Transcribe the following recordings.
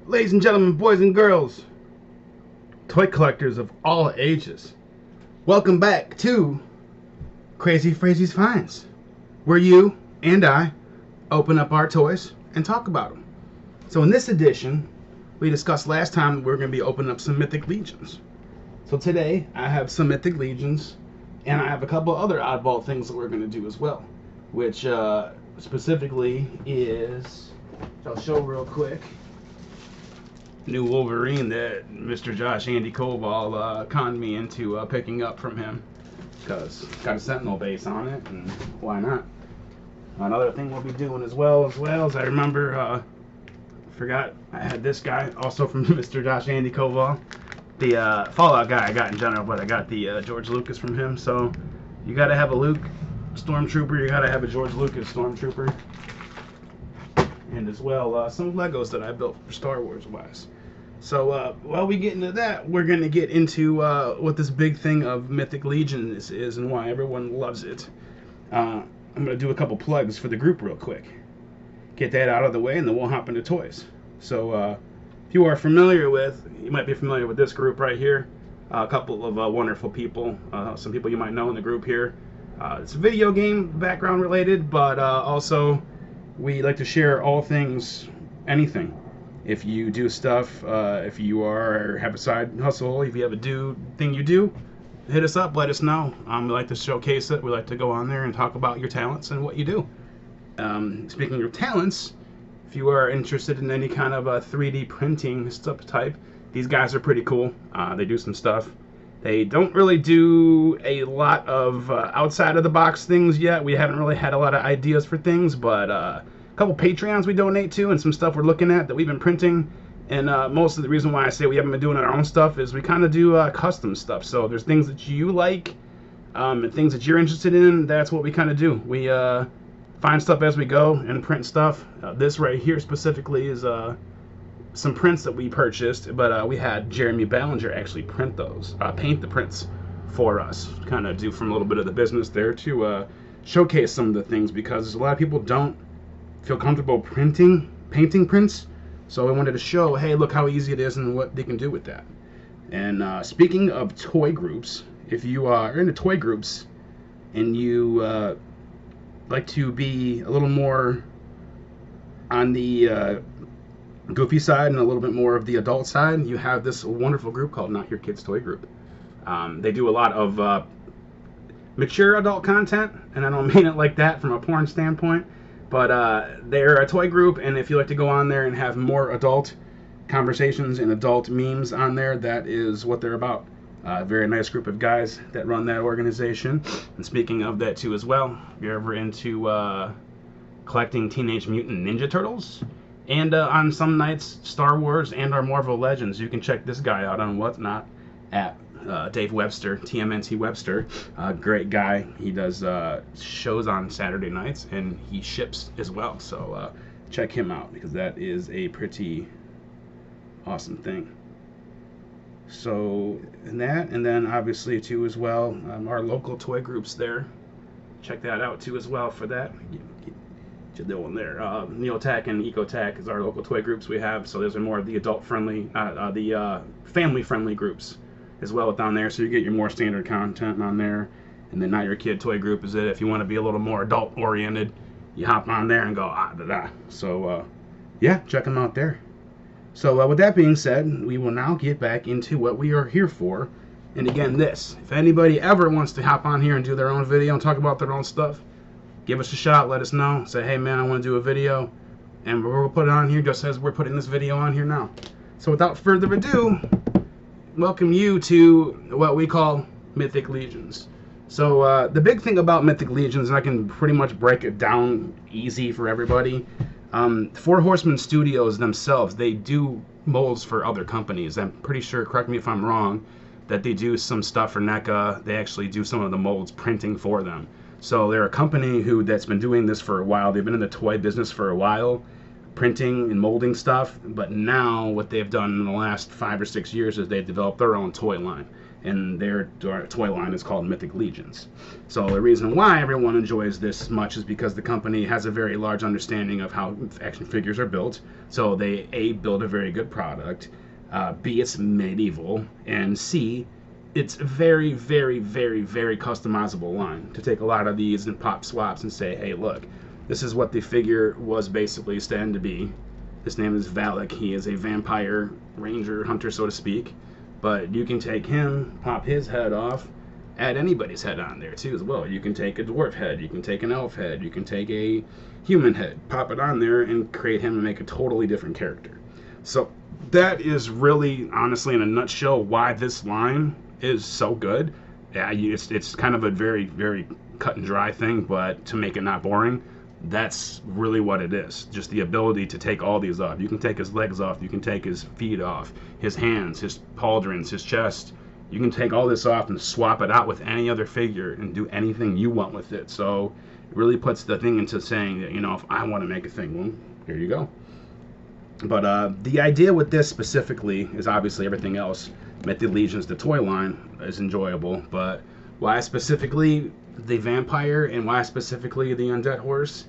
Ladies and gentlemen, boys and girls, toy collectors of all ages, welcome back to Crazy Frazie's Finds, where you and I open up our toys and talk about them. So in this edition, we discussed last time that we were going to be opening up some Mythic Legions. So today, I have some Mythic Legions, and I have a couple other oddball things that we're going to do as well, which specifically is, I'll show real quick, new Wolverine that Mr. Josh Andy Koval conned me into picking up from him, because it's got a Sentinel base on it, and why not? Another thing we'll be doing as well as I remember, forgot I had this guy also from Mr. Josh Andy Koval, the Fallout guy I got in general, but I got the George Lucas from him. So you got to have a Luke Stormtrooper, you got to have a George Lucas Stormtrooper, and as well some Legos that I built for Star Wars wise. So while we get into that, we're going to get into what this big thing of Mythic Legions is and why everyone loves it. I'm going to do a couple plugs for the group real quick. Get that out of the way, and then we'll hop into toys. So if you are familiar with, you might be familiar with this group right here. A couple of wonderful people, some people you might know in the group here. It's video game background related, but also we like to share all things, anything. If you do stuff, if you have a side hustle, if you have a thing you do, hit us up, let us know. We like to showcase it. We like to go on there and talk about your talents and what you do. Speaking of talents, if you are interested in any kind of 3D printing stuff type, these guys are pretty cool. They do some stuff. They don't really do a lot of outside of the box things yet. We haven't really had a lot of ideas for things, but a couple Patreons we donate to and some stuff we're looking at that we've been printing. And most of the reason why I say we haven't been doing our own stuff is we kind of do custom stuff. So there's things that you like and things that you're interested in. That's what we kind of do. We find stuff as we go and print stuff. This right here specifically is some prints that we purchased, but we had Jeremy Ballinger actually print those, paint the prints for us. Kind of do from a little bit of the business there to showcase some of the things, because a lot of people don't feel comfortable painting prints. So I wanted to show, hey, look how easy it is and what they can do with that. And speaking of toy groups, if you are into toy groups and you like to be a little more on the goofy side and a little bit more of the adult side, you have this wonderful group called Not Your Kids Toy Group. They do a lot of mature adult content, and I don't mean it like that from a porn standpoint, but they're a toy group, and if you like to go on there and have more adult conversations and adult memes on there, that is what they're about. Very nice group of guys that run that organization. And speaking of that too as well, if you're ever into collecting Teenage Mutant Ninja Turtles, and on some nights Star Wars and our Marvel Legends, you can check this guy out on Whatnot at Dave Webster, TMNT Webster. Great guy. He does shows on Saturday nights, and he ships as well. So check him out, because that is a pretty awesome thing. So and then obviously too as well, our local toy groups there. Check that out too as well for that. Get the one there. Neotech and Ecotech is our local toy groups we have. So those are more of the adult-friendly, the family-friendly groups as well down there. So you get your more standard content on there. And then Not Your Kid Toy Group is it. If you want to be a little more adult-oriented, you hop on there and go da. So yeah, check them out there. So with that being said, we will now get back into what we are here for. And again, if anybody ever wants to hop on here and do their own video and talk about their own stuff, give us a shot, let us know. Say, hey man, I want to do a video, and we'll put it on here just as we're putting this video on here now. So without further ado, welcome you to what we call Mythic Legions. So the big thing about Mythic Legions, and I can pretty much break it down easy for everybody, Four Horsemen Studios themselves, they do molds for other companies. I'm pretty sure, correct me if I'm wrong, that they do some stuff for NECA. They actually do some of the molds printing for them. So they're a company that's been doing this for a while. They've been in the toy business for a while, printing and molding stuff. But now what they've done in the last 5 or 6 years is they've developed their own toy line. and their toy line is called Mythic Legions. So the reason why everyone enjoys this much is because the company has a very large understanding of how action figures are built. So they A, build a very good product, B, it's medieval, and C, it's very, very, very, very customizable line to take a lot of these and pop swaps and say, hey, look, this is what the figure was basically stand to be. His name is Valak. He is a vampire ranger hunter, so to speak. But you can take him, pop his head off, add anybody's head on there too as well. You can take a dwarf head, you can take an elf head, you can take a human head, pop it on there and create him and make a totally different character. So that is really, honestly, in a nutshell, why this line is so good. Yeah, it's kind of a very, very cut and dry thing, but to make it not boring, that's really what it is. Just the ability to take all these off. You can take his legs off, you can take his feet off, his hands, his pauldrons, his chest. You can take all this off and swap it out with any other figure and do anything you want with it. So it really puts the thing into saying that, you know, if I want to make a thing, well, here you go. But the idea with this specifically is obviously everything else. Mythic Legions, the toy line, is enjoyable, but why specifically the vampire and why specifically the undead horse?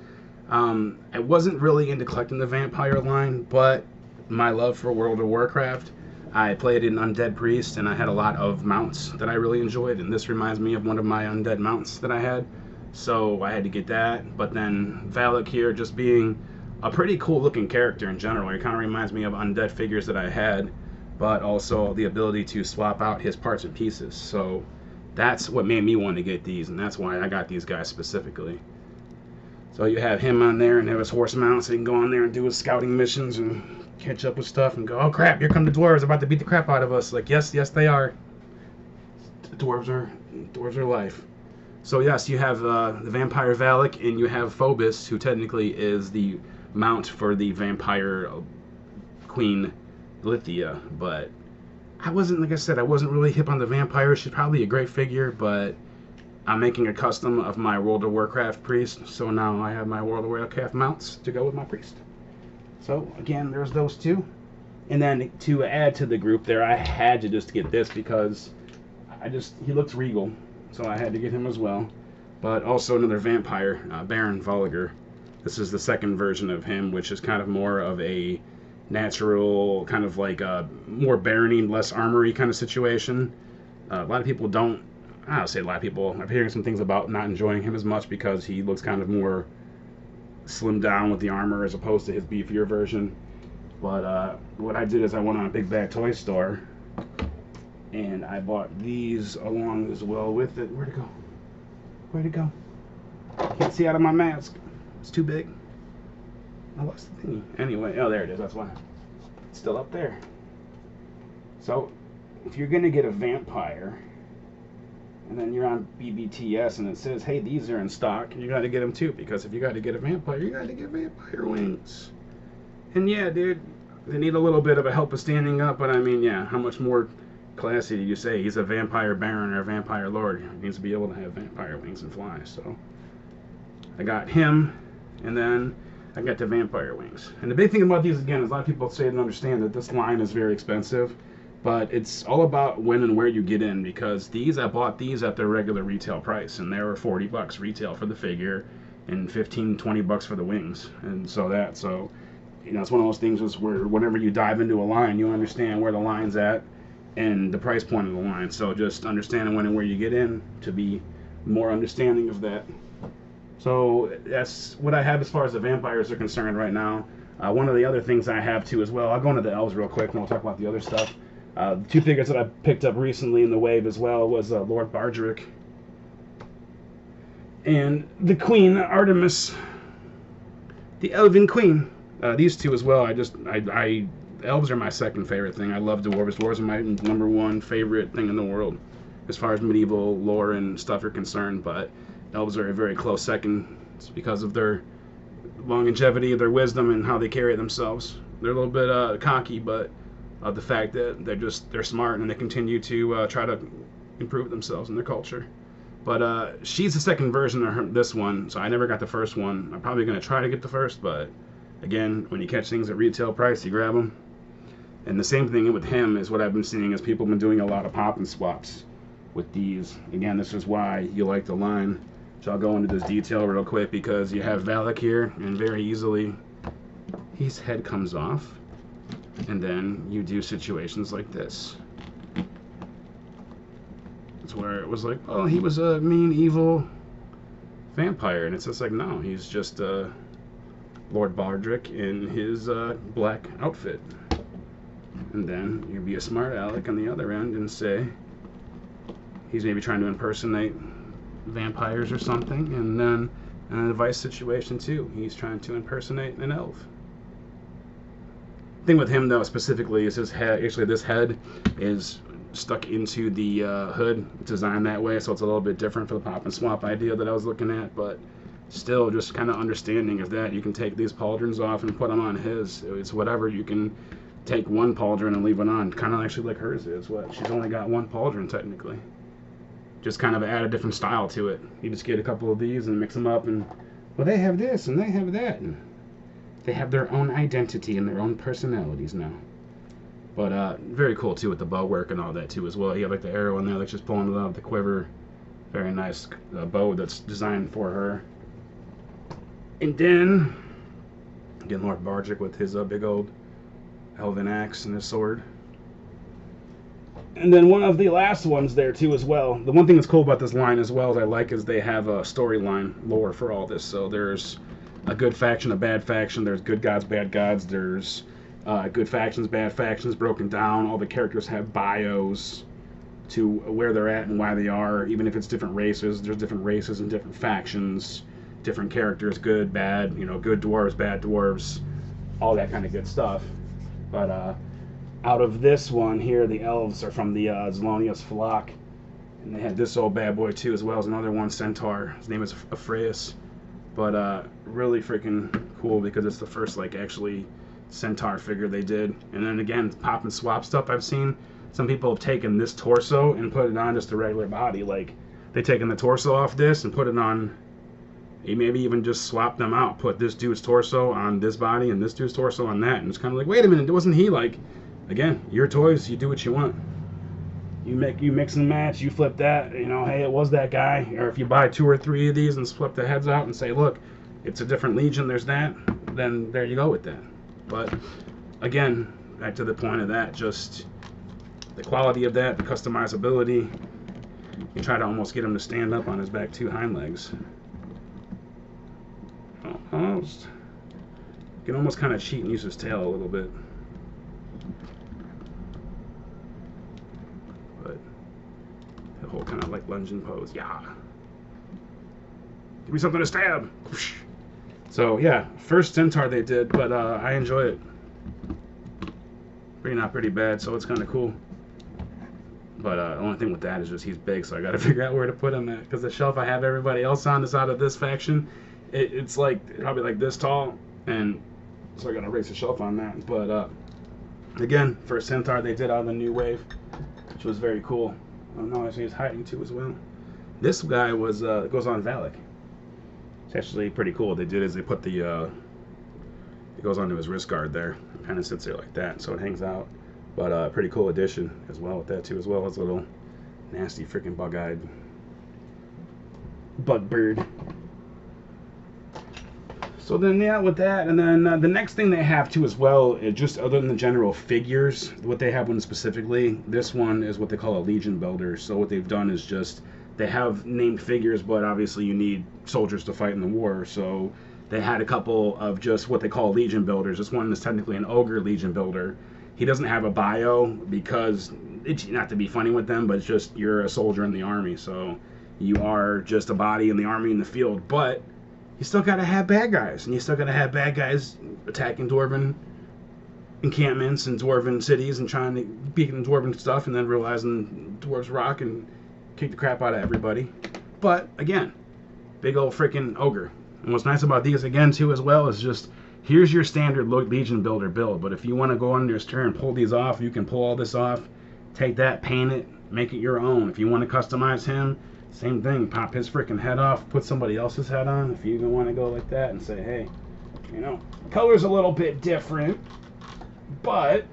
I wasn't really into collecting the vampire line, but my love for World of Warcraft, I played an undead priest and I had a lot of mounts that I really enjoyed, and this reminds me of one of my undead mounts that I had, so I had to get that. But then Valak here just being a pretty cool looking character in general, it kind of reminds me of undead figures that I had, but also the ability to swap out his parts and pieces. So that's what made me want to get these, and that's why I got these guys specifically. So you have him on there and have his horse mount, so he can go on there and do his scouting missions and catch up with stuff and go, oh crap, here come the dwarves about to beat the crap out of us. Like, yes, they are. The dwarves are life. So yes, you have the vampire Valak, and you have Phobos, who technically is the mount for the vampire queen Lithia. But I wasn't, like I said, I wasn't really hip on the vampire. She's probably a great figure, but I'm making a custom of my World of Warcraft priest, so now I have my World of Warcraft mounts to go with my priest. So again, there's those two. And then to add to the group there, I had to just get this because he looks regal, so I had to get him as well. But also another vampire, Baron Ballinger. This is the second version of him, which is kind of more of a natural, kind of like a more barony, less armory kind of situation. A lot of people don't, I don't say a lot of people, I'm hearing some things about not enjoying him as much because he looks kind of more slimmed down with the armor as opposed to his beefier version. But what I did is I went on a big bad toy store and I bought these along as well with it. Where'd it go? Where'd it go? I can't see out of my mask. It's too big. I lost the thingy. Anyway, oh, there it is. That's why. It's still up there. So, if you're going to get a vampire, and then you're on BBTS and it says, hey, these are in stock, you got to get them too, because if you got to get a vampire, you got to get vampire wings. And yeah, dude, they need a little bit of a help of standing up, but I mean, yeah, how much more classy do you say? He's a vampire baron or a vampire lord. He needs to be able to have vampire wings and fly. So I got him, and then I got the vampire wings. And the big thing about these, again, is a lot of people say and understand that this line is very expensive, but it's all about when and where you get in, because I bought these at their regular retail price, and they were 40 bucks retail for the figure and 15, 20 bucks for the wings. And so you know, it's one of those things where whenever you dive into a line, you understand where the line's at and the price point of the line. So just understanding when and where you get in to be more understanding of that. So that's what I have as far as the vampires are concerned right now. One of the other things I have too as well, I'll go into the elves real quick and we'll talk about the other stuff. Two figures that I picked up recently in the wave as well was Lord Bardrick and the Queen Artemis, the Elven Queen. These two as well. Elves are my second favorite thing. I love dwarves. Dwarves are my number one favorite thing in the world as far as medieval lore and stuff are concerned, but elves are a very close second. It's because of their longevity, their wisdom, and how they carry themselves. They're a little bit cocky, but the fact that they're smart and they continue to try to improve themselves and their culture. But she's the second version of this one, so I never got the first one. I'm probably going to try to get the first, but again, when you catch things at retail price, you grab them. And the same thing with him is what I've been seeing is people have been doing a lot of pop and swaps with these. Again, this is why you like the line. So I'll go into this detail real quick because you have Valak here, and very easily his head comes off, and then you do situations like this. It's where it was like, oh, he was a mean, evil vampire, and it's just like, no, he's just Lord Baldric in his black outfit. And then you'd be a smart aleck on the other end and say he's maybe trying to impersonate vampires or something, and then in a vice situation too, he's trying to impersonate an elf. The thing with him though specifically is his head. Actually, this head is stuck into the hood, designed that way, so it's a little bit different for the pop and swap idea that I was looking at, but still just kind of understanding of that. You can take these pauldrons off and put them on his. It's whatever. You can take one pauldron and leave it on, kind of actually like hers is. What, she's only got one pauldron technically. Just kind of add a different style to it. You just get a couple of these and mix them up, and well, they have this and they have that, and they have their own identity and their own personalities now. But very cool too with the bow work and all that too as well. You have like the arrow in there that's just pulling it out of the quiver. Very nice bow that's designed for her. And then again, Lord Baldric with his big old elven axe and his sword. And then one of the last ones there too as well. The one thing that's cool about this line as well as I like is they have a storyline lore for all this. So there's a good faction, a bad faction. There's good gods, bad gods. There's good factions, bad factions broken down. All the characters have bios to where they're at and why they are. Even if it's different races, there's different races and different factions, different characters, good, bad, you know, good dwarves, bad dwarves, all that kind of good stuff. But out of this one here, the elves are from the Zelonius flock, and they had this old bad boy too, as well as another one, Centaur. His name is Aphraius. But really freaking cool because it's the first like actually Centaur figure they did. And then again, pop and swap stuff I've seen. Some people have taken this torso and put it on just a regular body. Like they've taken the torso off this and put it on. Maybe even just swap them out. Put this dude's torso on this body and this dude's torso on that. And it's kind of like, wait a minute, wasn't he like? Again, your toys, you do what you want. You mix and match, you flip that, you know, hey, it was that guy. Or if you buy 2 or 3 of these and flip the heads out and say, look, it's a different legion, there's that, then there you go with that. But again, back to the point of that, just the quality of that, the customizability. You try to almost get him to stand up on his back 2 hind legs. Almost. You can almost kind of cheat and use his tail a little bit. But the whole kind of like lunging pose, yeah. Give me something to stab. So yeah, first Centaur they did, but I enjoy it. Not pretty bad, so it's kind of cool. But the only thing with that is just he's big, so I got to figure out where to put him at. Because the shelf I have everybody else on is out of this faction. It's like probably like this tall, and so I got to raise the shelf on that. But again, first Centaur they did out of the new wave, which was very cool. I don't know, I see he's hiding too as well. This guy was goes on Valak. It's actually pretty cool. What they did is they put the it goes onto his wrist guard there. It kind of sits there like that, so it hangs out. But pretty cool addition as well with that too, as well as a little nasty freaking bug-eyed bug bird. So then yeah, with that, and then the next thing they have too as well, just other than the general figures, what they have one specifically, this one is what they call a Legion builder. So what they've done is just, they have named figures, but obviously you need soldiers to fight in the war. So they had a couple of just what they call Legion builders. This one is technically an Ogre Legion builder. He doesn't have a bio because, it's not to be funny with them, but it's just you're a soldier in the army. So you are just a body in the army in the field, but you still got to have bad guys, and you still got to have bad guys attacking dwarven encampments and dwarven cities and trying to beat the dwarven stuff, and then realizing dwarves rock and kick the crap out of everybody. But again, big old freaking ogre. And what's nice about these again too as well is just, here's your standard Legion builder build. But if you want to go on your turn and pull these off, you can pull all this off, take that, paint it, make it your own. If you want to customize him, same thing, pop his freaking head off, put somebody else's head on. If you even want to go like that and say, hey, you know, color's a little bit different, but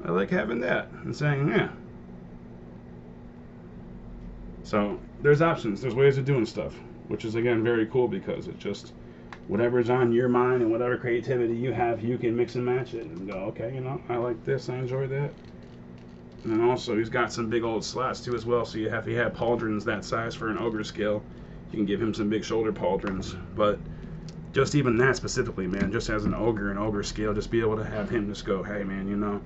I like having that and saying, yeah. So there's options, there's ways of doing stuff, which is again very cool because it just whatever's on your mind and whatever creativity you have, you can mix and match it and go, okay, you know, I like this, I enjoy that. And then also he's got some big old slats too as well. So you have, if you have pauldrons that size for an ogre scale, you can give him some big shoulder pauldrons. But just even that specifically, man, just as an ogre scale, just be able to have him just go, hey man, you know,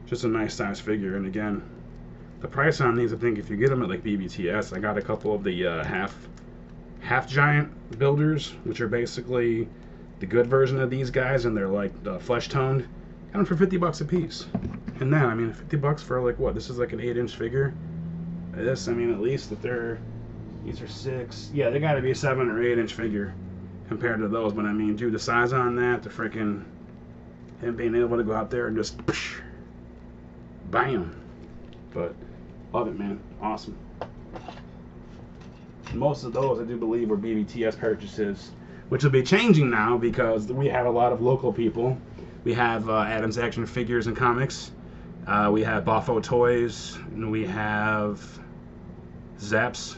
just a nice size figure. And again, the price on these, I think if you get them at like BBTS, I got a couple of the half giant builders, which are basically the good version of these guys, and they're like flesh toned. Got them for 50 bucks a piece. And that, I mean, 50 bucks for like what? This is like an 8-inch figure. This, I mean, at least that these are 6. Yeah, they got to be a 7 or 8-inch figure compared to those. But I mean, dude, the size on that, the freaking him being able to go out there and just bam. But love it, man. Awesome. Most of those, I do believe, were BBTS purchases, which will be changing now because we have a lot of local people. We have Adam's Action Figures and Comics. We have Boffo Toys. And we have Zaps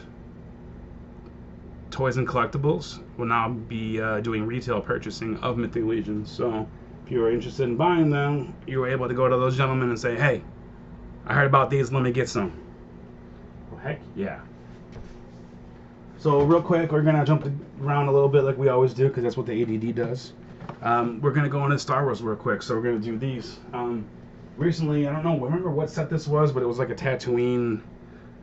Toys and Collectibles. Will now be doing retail purchasing of Mythic Legion. So if you are interested in buying them, you were able to go to those gentlemen and say, hey, I heard about these, let me get some. Well, heck yeah. So real quick, we're going to jump around a little bit like we always do because that's what the ADD does. We're going to go into Star Wars real quick, so we're going to do these. Recently, I don't know, remember what set this was, but it was like a Tatooine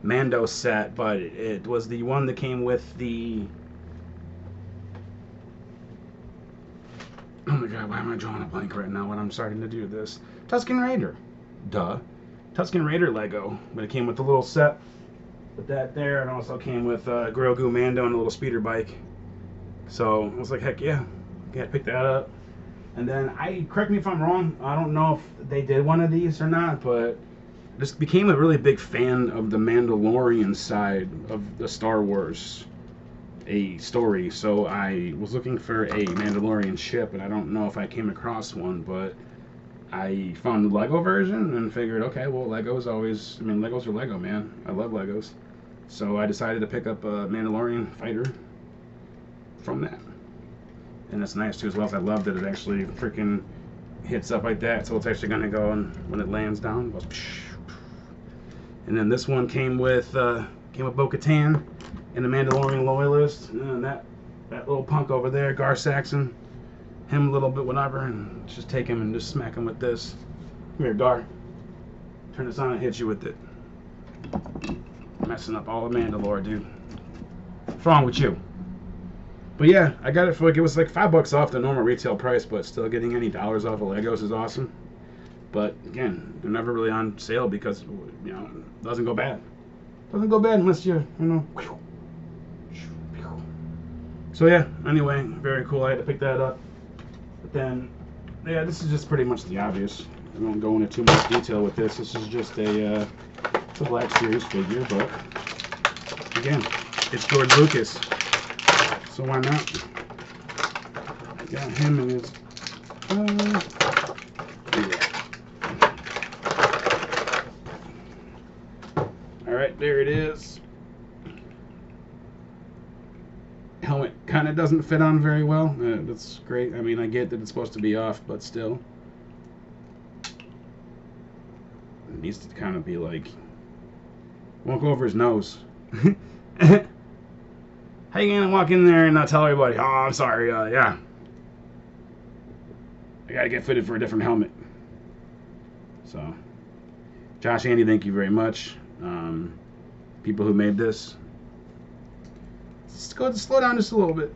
Mando set, but it was the one that came with the... Oh my god, why am I drawing a blank right now when I'm starting to do this? Tusken Raider. Duh. Tusken Raider Lego, but it came with the little set with that there, and also came with Grogu Mando and a little speeder bike. So I was like, heck yeah. Yeah, pick that up. And then, correct me if I'm wrong, I don't know if they did one of these or not, but I just became a really big fan of the Mandalorian side of the Star Wars story. So I was looking for a Mandalorian ship, and I don't know if I came across one, but I found the Lego version and figured, okay, well, Legos always, I mean, Legos are Lego, man. I love Legos. So I decided to pick up a Mandalorian fighter from that. And it's nice too as well, as I love that it actually freaking hits up like that, so it's actually going to go, and when it lands down, it goes psh. And then this one came with Bo-Katan and the Mandalorian Loyalist, and that little punk over there, Gar Saxon, him a little bit, whatever, and just take him and just smack him with this. Come here, Gar. Turn this on and hit you with it. Messing up all the Mandalore, dude. What's wrong with you? But yeah, I got it for like, it was like $5 off the normal retail price, but still getting any dollars off of Legos is awesome. But again, they're never really on sale because, you know, it doesn't go bad. It doesn't go bad unless you know. So yeah, anyway, very cool. I had to pick that up. But then, yeah, this is just pretty much the obvious. I won't go into too much detail with this. This is just it's a Black Series figure, but again, it's George Lucas. So why not? Got him in his... yeah. Alright, there it is. Helmet kind of doesn't fit on very well. That's great. I mean, I get that it's supposed to be off, but still. It needs to kind of be like... Won't go over his nose. How you gonna walk in there and not tell everybody, oh, I'm sorry, yeah. I gotta get fitted for a different helmet. So, Josh, Andy, thank you very much. People who made this. Just go slow down just a little bit.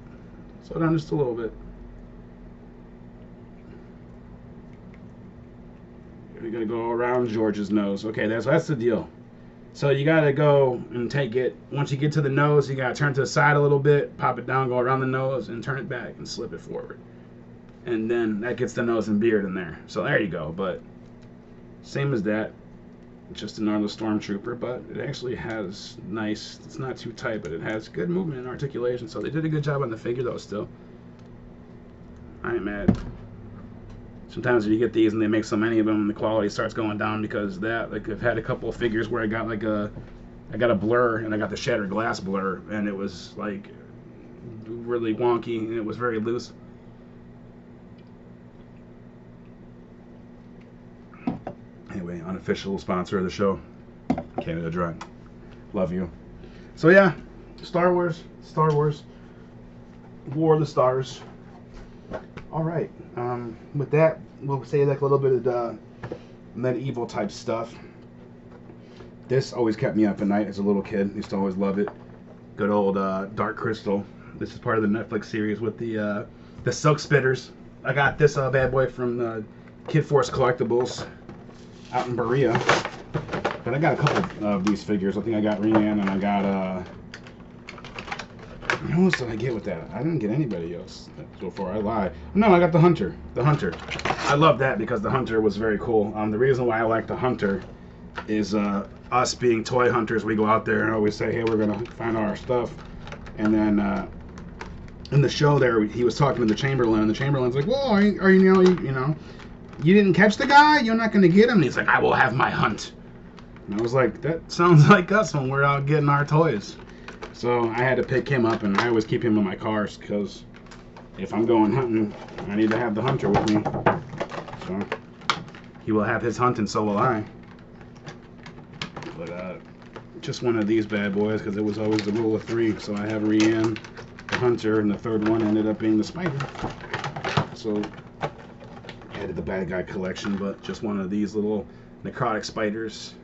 Slow down just a little bit. We're gonna go around George's nose. Okay, that's the deal. So you gotta go and take it, once you get to the nose, you gotta turn to the side a little bit, pop it down, go around the nose, and turn it back and slip it forward. And then that gets the nose and beard in there. So there you go, but same as that, just another Stormtrooper, but it actually has nice, it's not too tight, but it has good movement and articulation, so they did a good job on the figure though still. I ain't mad. Sometimes you get these and they make so many of them, the quality starts going down because of that. Like I've had a couple of figures where I got a blur and I got the shattered glass blur, and it was like really wonky and it was very loose. Anyway, unofficial sponsor of the show, Canada Dry. Love you. So yeah, Star Wars, War of the Stars. All right. With that, we'll say like a little bit of the medieval type stuff. This always kept me up at night as a little kid. Used to always love it. Good old Dark Crystal. This is part of the Netflix series with the Silk Spitters. I got this bad boy from Kid Force Collectibles out in Berea. But I got a couple of these figures. I think I got Rian and I got who else did I get with that? I didn't get anybody else so far. I lie. No, I got the Hunter. The Hunter. I love that because the Hunter was very cool. The reason why I like the Hunter is us being toy hunters. We go out there and always say, hey, we're gonna find our stuff. And then in the show there, he was talking to the Chamberlain, and the Chamberlain's like, well, are you didn't catch the guy? You're not gonna get him? And he's like, I will have my hunt. And I was like, that sounds like us when we're out getting our toys. So I had to pick him up, and I always keep him in my cars because if I'm going hunting, I need to have the Hunter with me. So he will have his hunt, and so will I. But just one of these bad boys because it was always the rule of 3. So I have Rian, the Hunter, and the third one ended up being the Spider. So I added the bad guy collection, but just one of these little necrotic spiders.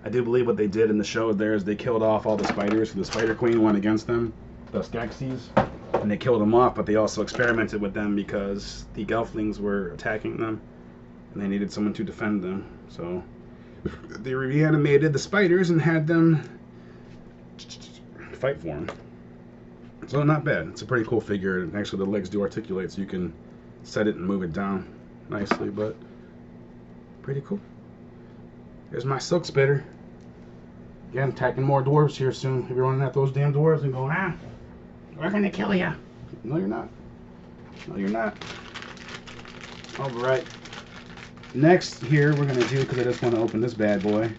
I do believe what they did in the show there is they killed off all the spiders. The Spider Queen went against them, the Skeksis, and they killed them off, but they also experimented with them because the Gelflings were attacking them, and they needed someone to defend them. So they reanimated the spiders and had them fight for them. So not bad. It's a pretty cool figure, and actually the legs do articulate, so you can set it and move it down nicely, but pretty cool. There's my Silk Spitter. Again, attacking more dwarves here soon. If you're running at those damn dwarves and going, we're gonna kill you. No, you're not. No, you're not. All right. Next here, we're gonna do, because I just want to open this bad boy.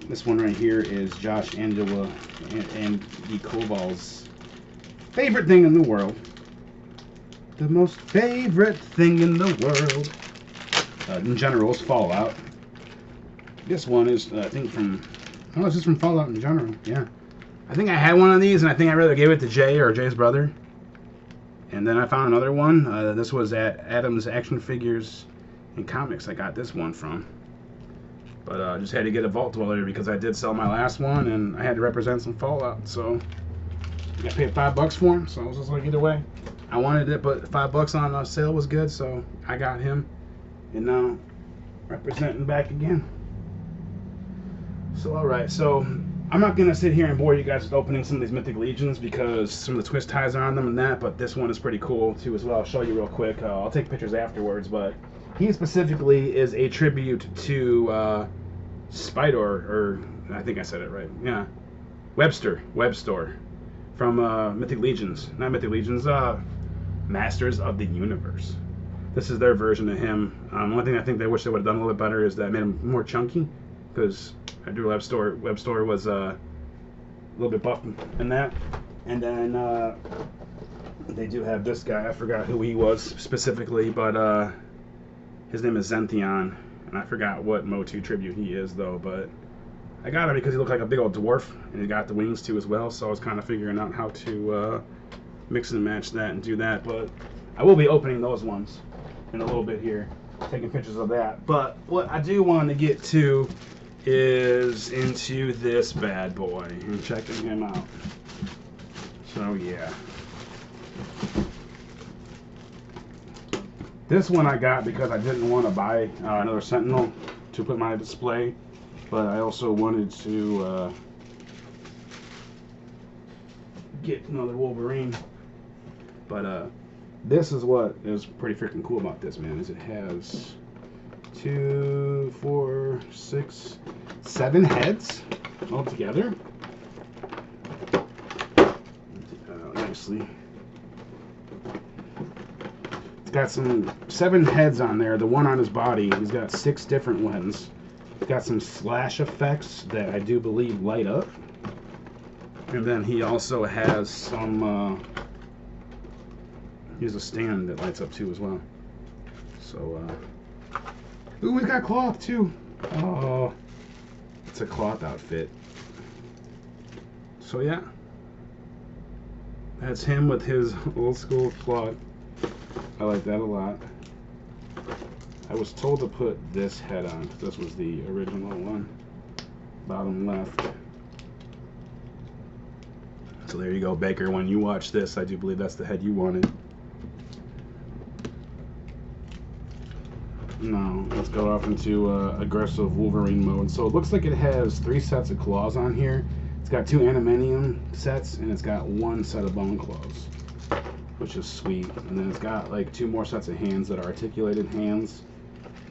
This one right here is Josh Angela and the Koval's favorite thing in the world. The most favorite thing in the world. In general, is Fallout. This one is, I think, from... Oh, this is from Fallout in general, yeah. I think I had one of these, and I think I rather gave it to Jay or Jay's brother. And then I found another one. This was at Adam's Action Figures and Comics. I got this one from. But I just had to get a Vault Dweller because I did sell my last one, and I had to represent some Fallout. So I paid $5 for him, so I was just like, either way. I wanted it, but $5 on sale was good, so I got him. And now, representing back again. So, alright, so I'm not going to sit here and bore you guys with opening some of these Mythic Legions because some of the twist ties are on them and that, but this one is pretty cool too as well. I'll show you real quick. I'll take pictures afterwards, but he specifically is a tribute to Spider, or I think I said it right. Yeah, Webster from Mythic Legions. Not Mythic Legions, Masters of the Universe. This is their version of him. One thing I think they wish they would have done a little bit better is that made him more chunky, because I drew Webster was a little bit buff in that. And then they do have this guy. I forgot who he was specifically, but his name is Zentheon, and I forgot what Motu tribute he is though. But I got him because he looked like a big old dwarf, and he got the wings too as well. So I was kind of figuring out how to mix and match that and do that. But I will be opening those ones in a little bit here, taking pictures of that. But what I do want to get to is into this bad boy and checking him out. So yeah, this one I got because I didn't want to buy another Sentinel to put my display, but I also wanted to get another Wolverine. But this is what is pretty freaking cool about this, man, is it has 2, 4, 6, 7 heads all together. Nicely. got some 7 heads on there. The one on his body, he's got 6 different ones. He's got some slash effects that I do believe light up. And then he also has some, here's a stand that lights up too as well. So, ooh, he's got cloth too. Oh, it's a cloth outfit. So yeah, that's him with his old school cloth. I like that a lot. I was told to put this head on because this was the original one, bottom left. So there you go, Baker. When you watch this, I do believe that's the head you wanted. Now, let's go off into aggressive Wolverine mode. So it looks like it has 3 sets of claws on here. It's got 2 animanium sets, and it's got 1 set of bone claws, which is sweet. And then it's got like 2 more sets of hands that are articulated hands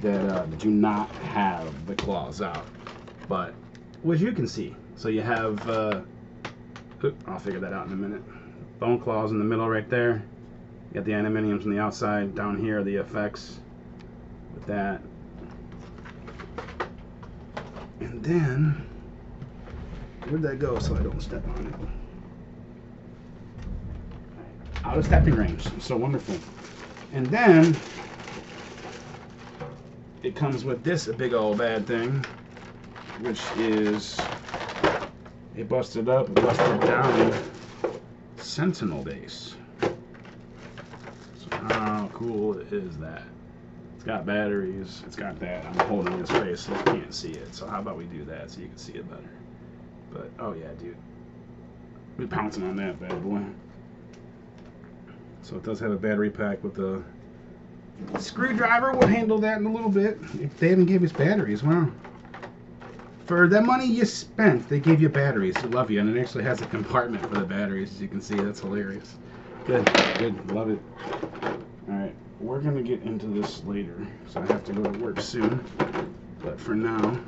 that do not have the claws out, but which you can see. So you have, I'll figure that out in a minute. Bone claws in the middle right there. You got the animaniums on the outside. Down here are the effects with that. And then, where'd that go so I don't step on it? Out of stepping range. So wonderful. And then it comes with this big old bad thing, which is a busted up, busted down Sentinel base. So how cool is that? It's got batteries. It's got that. I'm holding his face so you can't see it. So how about we do that so you can see it better? But oh yeah, dude, we're pouncing on that bad boy. So it does have a battery pack with a screwdriver. We'll handle that in a little bit. If they even gave us batteries, wow. For that money you spent, they gave you batteries. I love you. And it actually has a compartment for the batteries, as you can see. That's hilarious. Good, good, love it. Alright, we're going to get into this later, so I have to go to work soon. But for now,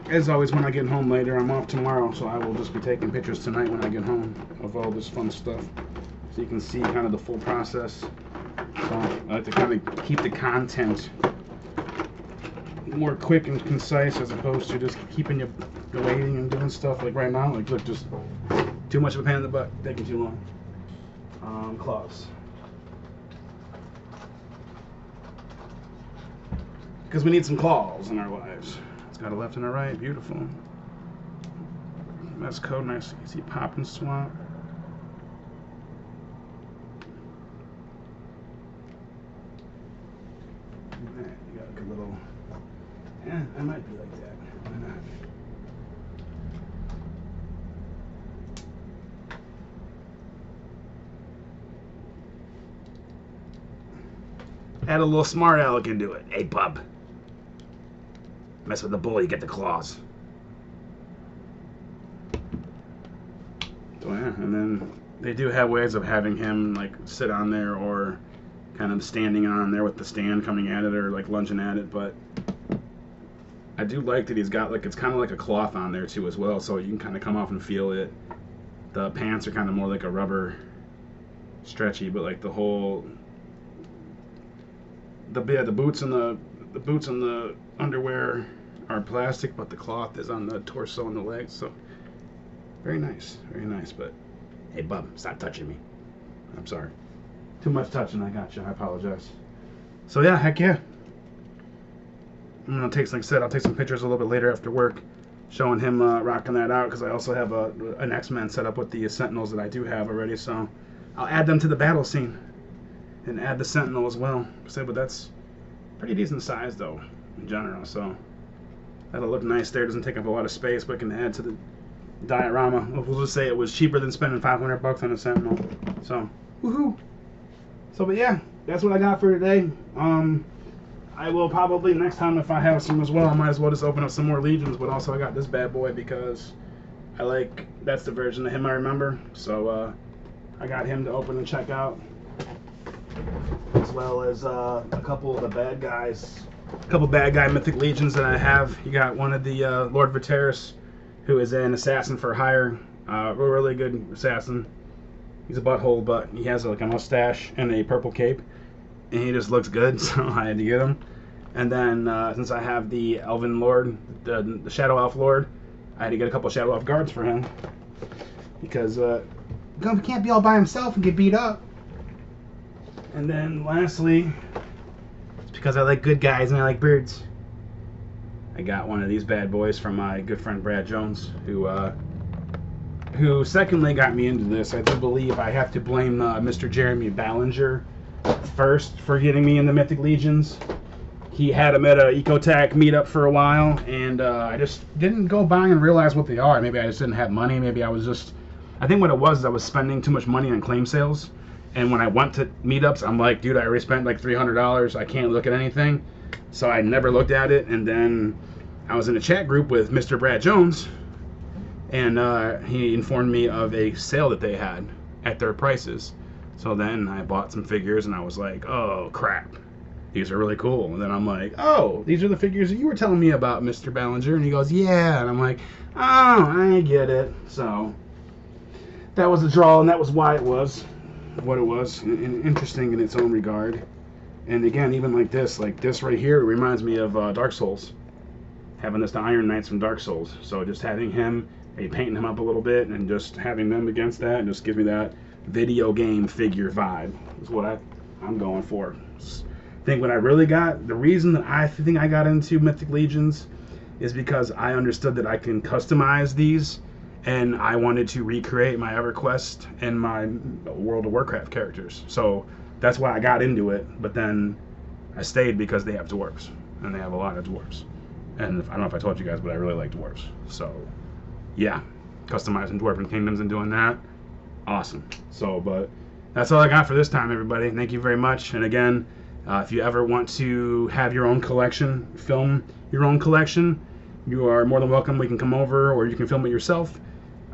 as always, when I get home later, I'm off tomorrow, so I will just be taking pictures tonight when I get home of all this fun stuff, so you can see kind of the full process. So I like to kind of keep the content more quick and concise as opposed to just keeping you waiting and doing stuff like right now. Like, look, just too much of a pain in the butt, taking too long. Claws. Because we need some claws in our lives. It's got a left and a right, beautiful. Mezco, nice easy pop and swap. You got like a little, yeah, I might be like that. Why not? Add a little smart aleck into it. Hey, bub. Mess with the bull, you get the claws. So yeah, and then they do have ways of having him like sit on there or kind of standing on there with the stand coming at it or like lunging at it, but I do like that he's got like, it's kind of like a cloth on there too as well, so you can kind of come off and feel it. The pants are kind of more like a rubber stretchy, but like the whole the boots and the underwear are plastic, but the cloth is on the torso and the legs, so very nice, but hey bub, stop touching me. I'm sorry, too much touching. I got you, I apologize. So yeah, heck yeah, I'm gonna take, like I said, I'll take some pictures a little bit later after work showing him rocking that out, because I also have an X-Men set up with the Sentinels that I do have already, so I'll add them to the battle scene and add the Sentinel as well. But that's pretty decent size though in general, so that'll look nice there. Doesn't take up a lot of space, but can add to the diorama. We'll just say it was cheaper than spending $500 on a Sentinel. So woohoo! So but yeah, that's what I got for today. I will probably next time, if I have some as well, I might as well just open up some more Legions. But also I got this bad boy because I like, that's the version of him I remember. So I got him to open and check out, as well as a couple of the bad guys, a couple bad guy Mythic Legions that I have. You got one of the Lord Viteris, who is an assassin for hire, really good assassin. He's a butthole, but he has like a mustache and a purple cape, and he just looks good, so I had to get him. And then since I have the Elven Lord, the Shadow Elf Lord, I had to get a couple Shadow Elf guards for him because he can't be all by himself and get beat up. And then lastly, it's because I like good guys and I like birds, I got one of these bad boys from my good friend Brad Jones, who secondly got me into this. I do believe I have to blame Mr. Jeremy Ballinger first for getting me into Mythic Legions. He had them at a Ecotech meetup for a while, and I just didn't go by and realize what they are. Maybe I just didn't have money. Maybe I was just... I think what it was is I was spending too much money on claim sales. And when I went to meetups, I'm like, dude, I already spent like $300. I can't look at anything. So I never looked at it. And then I was in a chat group with Mr. Brad Jones, and he informed me of a sale that they had at their prices. So then I bought some figures, and I was like, oh, crap. These are really cool. And then I'm like, oh, these are the figures that you were telling me about, Mr. Ballinger. And he goes, yeah. And I'm like, oh, I get it. So that was the draw, and that was why it was what it was. And interesting in its own regard. And again, even like this right here, it reminds me of Dark Souls. Having this, the Iron Knights from Dark Souls. So just having him, painting him up a little bit, and just having them against that, and just gives me that video game figure vibe. Is what I'm going for. I think what I really got, the reason that I think I got into Mythic Legions is because I understood that I can customize these, and I wanted to recreate my EverQuest and my World of Warcraft characters. So that's why I got into it, but then I stayed because they have dwarves, and they have a lot of dwarves. And I don't know if I told you guys, but I really like dwarves. So yeah, customizing Dwarven Kingdoms and doing that, awesome. So, but that's all I got for this time, everybody. Thank you very much. And again, if you ever want to have your own collection, film your own collection, you are more than welcome. We can come over, or you can film it yourself.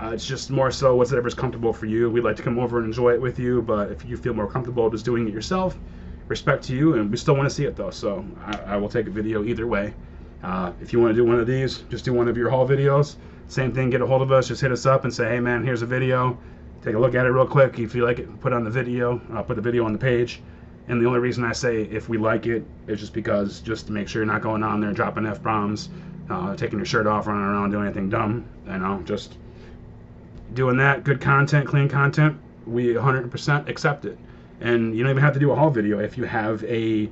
It's just more so whatever's comfortable for you. We'd like to come over and enjoy it with you, but if you feel more comfortable just doing it yourself, respect to you, and we still want to see it though, so I will take a video either way. If you want to do one of these, just do one of your haul videos. Same thing, get a hold of us, just hit us up and say, hey man, here's a video. Take a look at it real quick. If you like it, put it on the video. I'll put the video on the page. And the only reason I say if we like it is just because, just to make sure you're not going on there dropping F-bombs, taking your shirt off, running around doing anything dumb, just doing that. Good content, clean content, we 100% accept it. And you don't even have to do a haul video. If you have a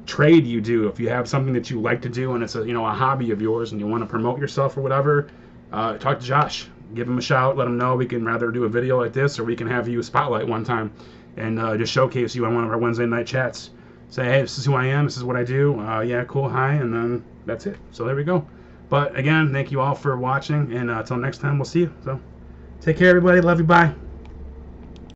trade you do, if you have something that you like to do and it's a hobby of yours and you want to promote yourself or whatever, talk to Josh, give him a shout, let him know. We can rather do a video like this, or we can have you spotlight one time and just showcase you on one of our Wednesday night chats. Say, hey, this is who I am, this is what I do, yeah, cool, hi, and then that's it. So there we go. But again, thank you all for watching, and until next time, we'll see you. So take care, everybody. Love you. Bye.